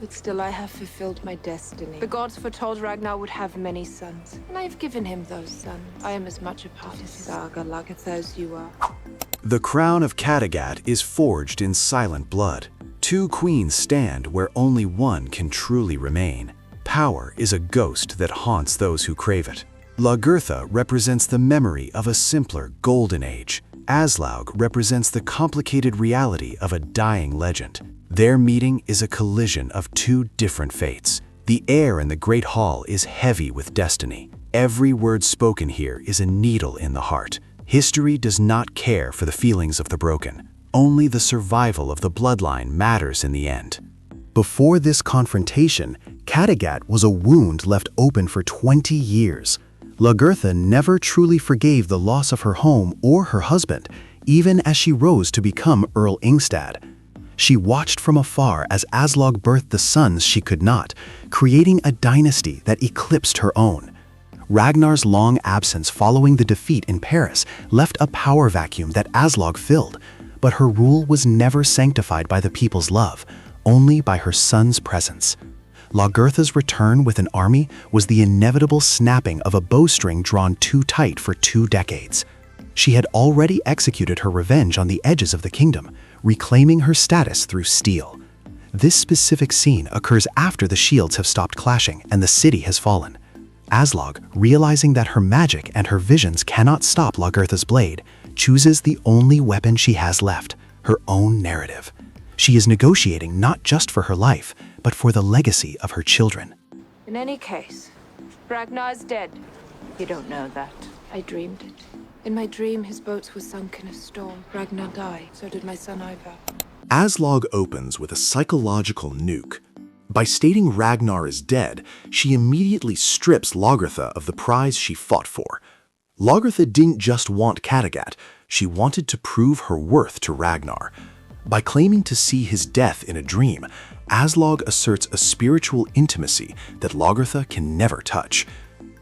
But still I have fulfilled my destiny. The gods foretold Ragnar would have many sons, and I have given him those sons. I am as much a part of his saga, Lagertha, as you are. The crown of Kattegat is forged in silent blood. Two queens stand where only one can truly remain. Power is a ghost that haunts those who crave it. Lagertha represents the memory of a simpler golden age. Aslaug represents the complicated reality of a dying legend. Their meeting is a collision of two different fates. The air in the Great Hall is heavy with destiny. Every word spoken here is a needle in the heart. History does not care for the feelings of the broken. Only the survival of the bloodline matters in the end. Before this confrontation, Kattegat was a wound left open for 20 years. Lagertha never truly forgave the loss of her home or her husband, even as she rose to become Earl Ingstad. She watched from afar as Aslaug birthed the sons she could not, creating a dynasty that eclipsed her own. Ragnar's long absence following the defeat in Paris left a power vacuum that Aslaug filled, but her rule was never sanctified by the people's love, only by her son's presence. Lagertha's return with an army was the inevitable snapping of a bowstring drawn too tight for 2 decades. She had already executed her revenge on the edges of the kingdom, reclaiming her status through steel. This specific scene occurs after the shields have stopped clashing and the city has fallen. Aslaug, realizing that her magic and her visions cannot stop Lagertha's blade, chooses the only weapon she has left, her own narrative. She is negotiating not just for her life, but for the legacy of her children. In any case, Ragnar's dead. You don't know that. I dreamed it. In my dream, his boats were sunk in a storm. Ragnar died, so did my son Ivar. Aslaug opens with a psychological nuke. By stating Ragnar is dead, she immediately strips Lagertha of the prize she fought for. Lagertha didn't just want Kattegat, she wanted to prove her worth to Ragnar. By claiming to see his death in a dream, Aslaug asserts a spiritual intimacy that Lagertha can never touch.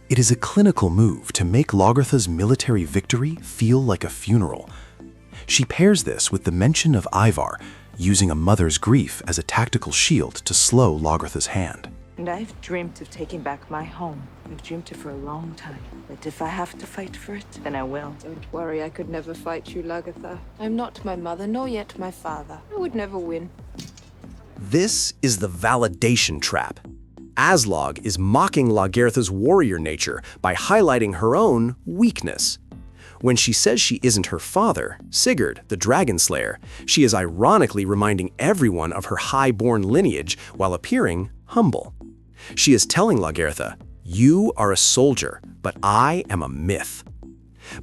It is a clinical move to make Lagertha's military victory feel like a funeral. She pairs this with the mention of Ivar, using a mother's grief as a tactical shield to slow Lagertha's hand. And I've dreamt of taking back my home. I've dreamt it for a long time. But if I have to fight for it, then I will. Don't worry, I could never fight you, Lagertha. I'm not my mother, nor yet my father. I would never win. This is the validation trap. Aslaug is mocking Lagertha's warrior nature by highlighting her own weakness. When she says she isn't her father, Sigurd, the dragon slayer, she is ironically reminding everyone of her high-born lineage while appearing humble. She is telling Lagertha, "You are a soldier, but I am a myth."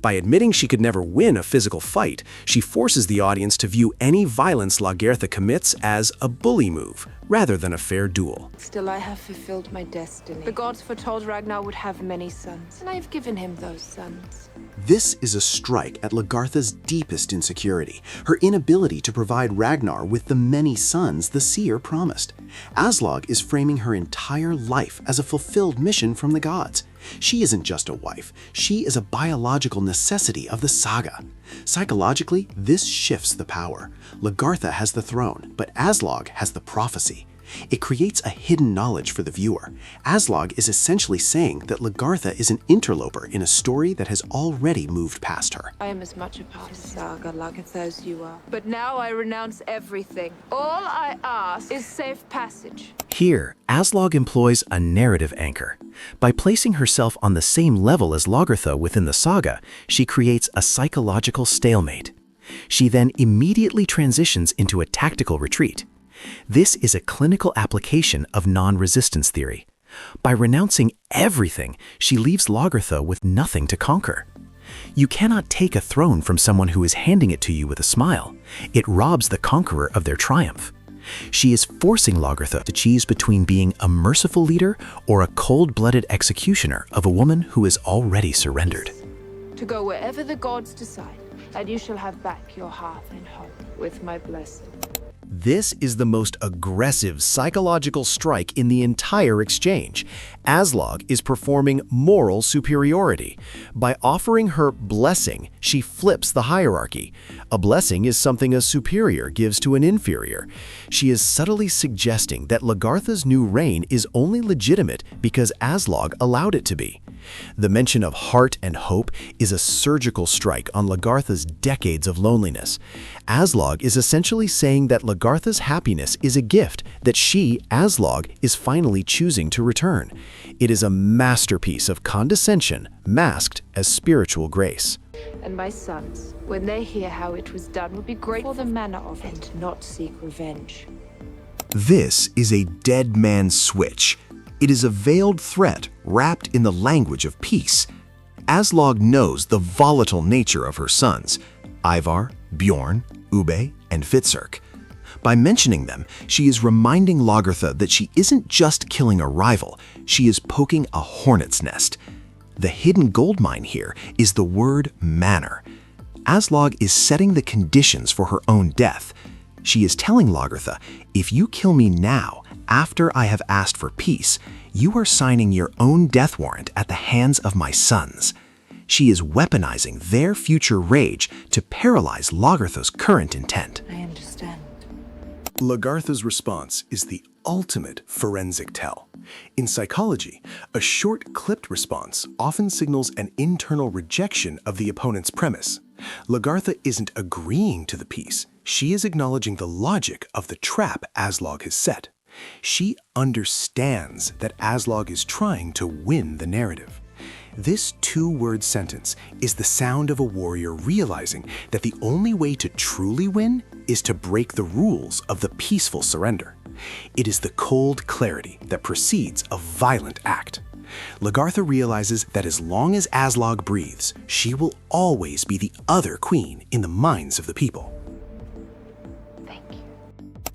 By admitting she could never win a physical fight, she forces the audience to view any violence Lagertha commits as a bully move, rather than a fair duel. Still I have fulfilled my destiny. The gods foretold Ragnar would have many sons, and I have given him those sons. This is a strike at Lagertha's deepest insecurity, her inability to provide Ragnar with the many sons the seer promised. Aslaug is framing her entire life as a fulfilled mission from the gods. She isn't just a wife, she is a biological necessity of the saga. Psychologically, this shifts the power. Lagertha has the throne, but Aslaug has the prophecy. It creates a hidden knowledge for the viewer. Aslaug is essentially saying that Lagertha is an interloper in a story that has already moved past her. I am as much a part of the saga, Lagertha, as you are. But now I renounce everything. All I ask is safe passage. Here, Aslaug employs a narrative anchor. By placing herself on the same level as Lagertha within the saga, she creates a psychological stalemate. She then immediately transitions into a tactical retreat. This is a clinical application of non-resistance theory. By renouncing everything, she leaves Lagertha with nothing to conquer. You cannot take a throne from someone who is handing it to you with a smile. It robs the conqueror of their triumph. She is forcing Lagertha to choose between being a merciful leader or a cold-blooded executioner of a woman who is already surrendered. To go wherever the gods decide, and you shall have back your hearth and home with my blessing. This is the most aggressive psychological strike in the entire exchange. Aslaug is performing moral superiority. By offering her blessing, she flips the hierarchy. A blessing is something a superior gives to an inferior. She is subtly suggesting that Lagertha's new reign is only legitimate because Aslaug allowed it to be. The mention of heart and hope is a surgical strike on Lagertha's decades of loneliness. Aslaug is essentially saying that Lagertha's happiness is a gift that she, Aslaug, is finally choosing to return. It is a masterpiece of condescension masked as spiritual grace. And my sons, when they hear how it was done, will be grateful for the manner of it. And not seek revenge. This is a dead man's switch. It is a veiled threat wrapped in the language of peace. Aslaug knows the volatile nature of her sons, Ivar, Bjorn, Ube, and Fitzurk. By mentioning them, she is reminding Lagertha that she isn't just killing a rival, she is poking a hornet's nest. The hidden goldmine here is the word manner. Aslaug is setting the conditions for her own death. She is telling Lagertha, if you kill me now, after I have asked for peace, you are signing your own death warrant at the hands of my sons. She is weaponizing their future rage to paralyze Lagertha's current intent. I understand. Lagertha's response is the ultimate forensic tell. In psychology, a short, clipped response often signals an internal rejection of the opponent's premise. Lagertha isn't agreeing to the piece. She is acknowledging the logic of the trap Aslaug has set. She understands that Aslaug is trying to win the narrative. This two-word sentence is the sound of a warrior realizing that the only way to truly win is to break the rules of the peaceful surrender. It is the cold clarity that precedes a violent act. Lagertha realizes that as long as Aslaug breathes, she will always be the other queen in the minds of the people.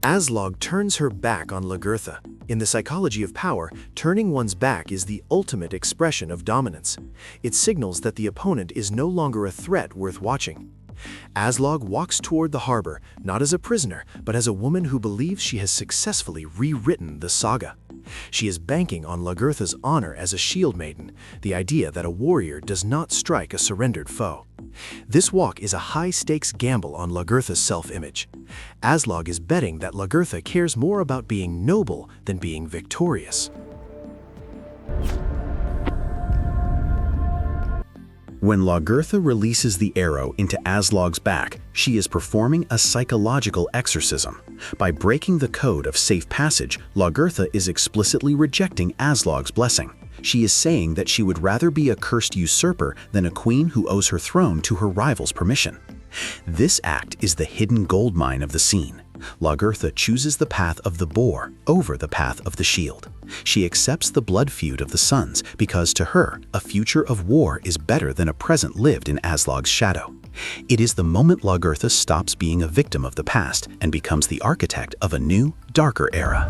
Aslaug turns her back on Lagertha. In the psychology of power, turning one's back is the ultimate expression of dominance. It signals that the opponent is no longer a threat worth watching. Aslaug walks toward the harbor, not as a prisoner, but as a woman who believes she has successfully rewritten the saga. She is banking on Lagertha's honor as a shield maiden, the idea that a warrior does not strike a surrendered foe. This walk is a high-stakes gamble on Lagertha's self-image. Aslaug is betting that Lagertha cares more about being noble than being victorious. When Lagertha releases the arrow into Aslaug's back, she is performing a psychological exorcism. By breaking the code of safe passage, Lagertha is explicitly rejecting Aslaug's blessing. She is saying that she would rather be a cursed usurper than a queen who owes her throne to her rival's permission. This act is the hidden goldmine of the scene. Lagertha chooses the path of the boar over the path of the shield. She accepts the blood feud of the sons because to her, a future of war is better than a present lived in Aslaug's shadow. It is the moment Lagertha stops being a victim of the past and becomes the architect of a new, darker era.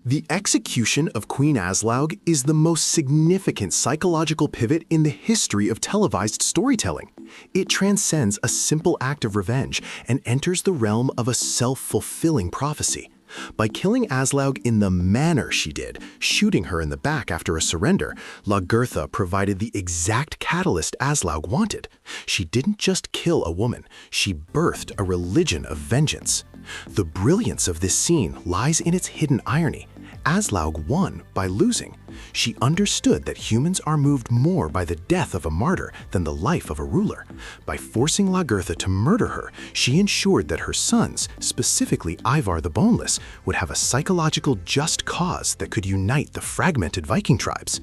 The execution of Queen Aslaug is the most significant psychological pivot in the history of televised storytelling. It transcends a simple act of revenge and enters the realm of a self-fulfilling prophecy. By killing Aslaug in the manner she did, shooting her in the back after a surrender, Lagertha provided the exact catalyst Aslaug wanted. She didn't just kill a woman, she birthed a religion of vengeance. The brilliance of this scene lies in its hidden irony. Aslaug won by losing. She understood that humans are moved more by the death of a martyr than the life of a ruler. By forcing Lagertha to murder her, she ensured that her sons, specifically Ivar the Boneless, would have a psychological just cause that could unite the fragmented Viking tribes.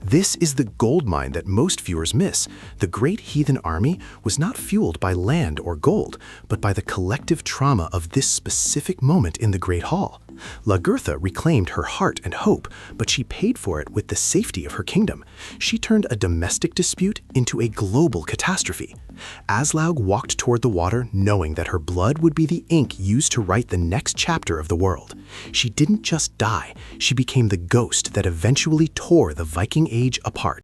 This is the goldmine that most viewers miss. The Great Heathen Army was not fueled by land or gold, but by the collective trauma of this specific moment in the Great Hall. Lagertha reclaimed her heart and hope, but she paid for it with the safety of her kingdom. She turned a domestic dispute into a global catastrophe. Aslaug walked toward the water knowing that her blood would be the ink used to write the next chapter of the world. She didn't just die, she became the ghost that eventually tore the Viking Age apart.